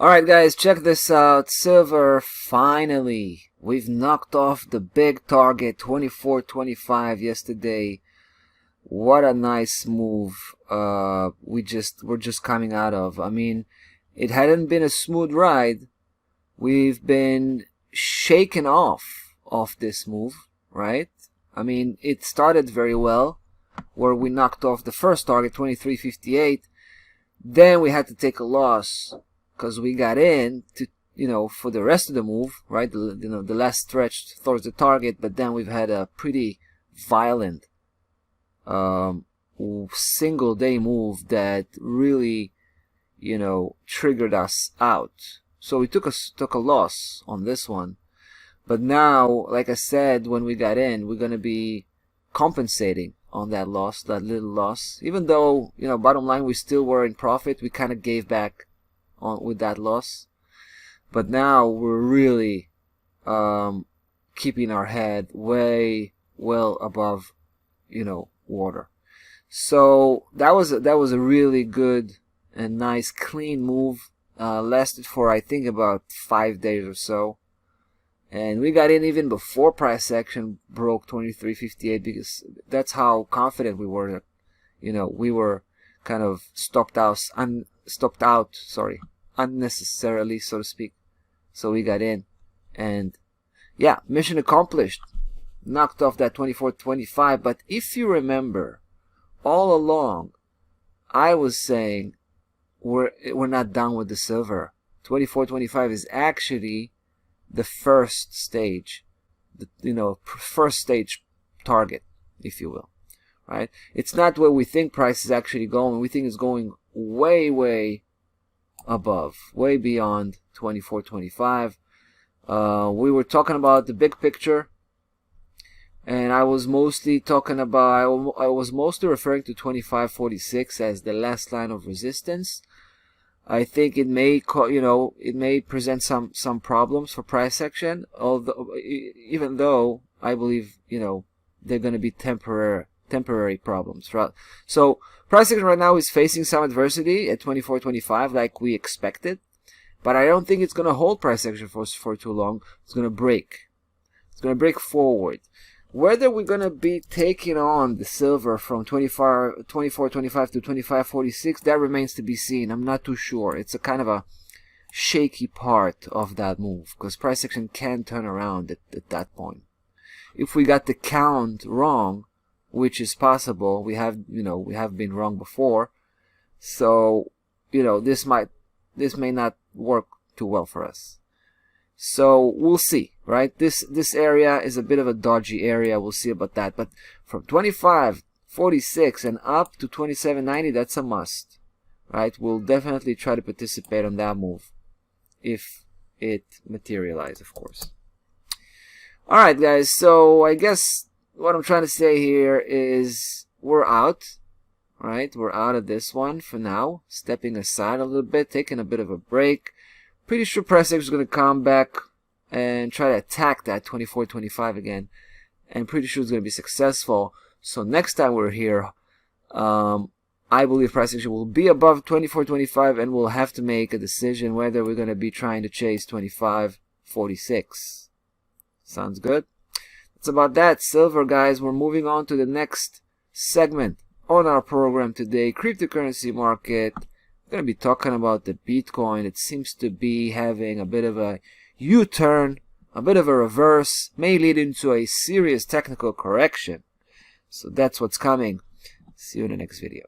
Alright guys, check this out. Silver, finally, we've knocked off the big target 24.25 yesterday. What a nice move we're just coming out of. I mean, it hadn't been a smooth ride. We've been shaken off this move, right? I mean, it started very well where we knocked off the first target 23.58. Then we had to take a loss because we got in to, for the rest of the move, right? The last stretch towards the target, but then we've had a pretty violent single day move that really, triggered us out. So we took a loss on this one. But now, like I said, when we got in, we're gonna be compensating on that loss, that little loss. Even though, bottom line, we still were in profit, we kind of gave back with that loss. But now we're really keeping our head way well above, water. So that was a really good and nice clean move. Lasted for I think about 5 days or so. And we got in even before price action broke 23.58 because that's how confident we were that, we were kind of stopped out, unnecessarily, so to speak. So we got in, and yeah, mission accomplished. Knocked off that 24.25. But if you remember, all along, I was saying we're not done with the silver. 24.25 is actually the first stage, first stage target, if you will, right? It's not where we think price is actually going. We think it's going way above, way beyond 24.25. We were talking about the big picture, and I was mostly talking about, I was mostly referring to 25.46 as the last line of resistance. I think it may, it may present some problems for price action. Although, even though I believe, they're going to be temporary problems, right? So price action right now is facing some adversity at 24.25, like we expected. But I don't think it's going to hold price action for too long. It's going to break. It's going to break forward. Whether we're going to be taking on the silver from 24.25 to 25.46, that remains to be seen. I'm not too sure. It's a kind of a shaky part of that move because price action can turn around at that point. If we got the count wrong, which is possible, we have been wrong before. So, this may not work too well for us. So we'll see, right? This area is a bit of a dodgy area. We'll see about that. But from 25.46 and up to 27.90, that's a must, right? We'll definitely try to participate on that move if it materializes, of course. All right, guys. So I guess what I'm trying to say here is we're out, right? We're out of this one for now. Stepping aside a little bit, taking a bit of a break. Pretty sure price action is going to come back and try to attack that 24.25 again, and pretty sure it's going to be successful. So next time we're here, I believe price action will be above 24.25, and we'll have to make a decision whether we're going to be trying to chase 25.46. Sounds good? That's about that. Silver, guys. We're moving on to the next segment on our program today, cryptocurrency market. We're going to be talking about the Bitcoin. It seems to be having a bit of a U-turn, a bit of a reverse, may lead into a serious technical correction. So that's what's coming. See you in the next video.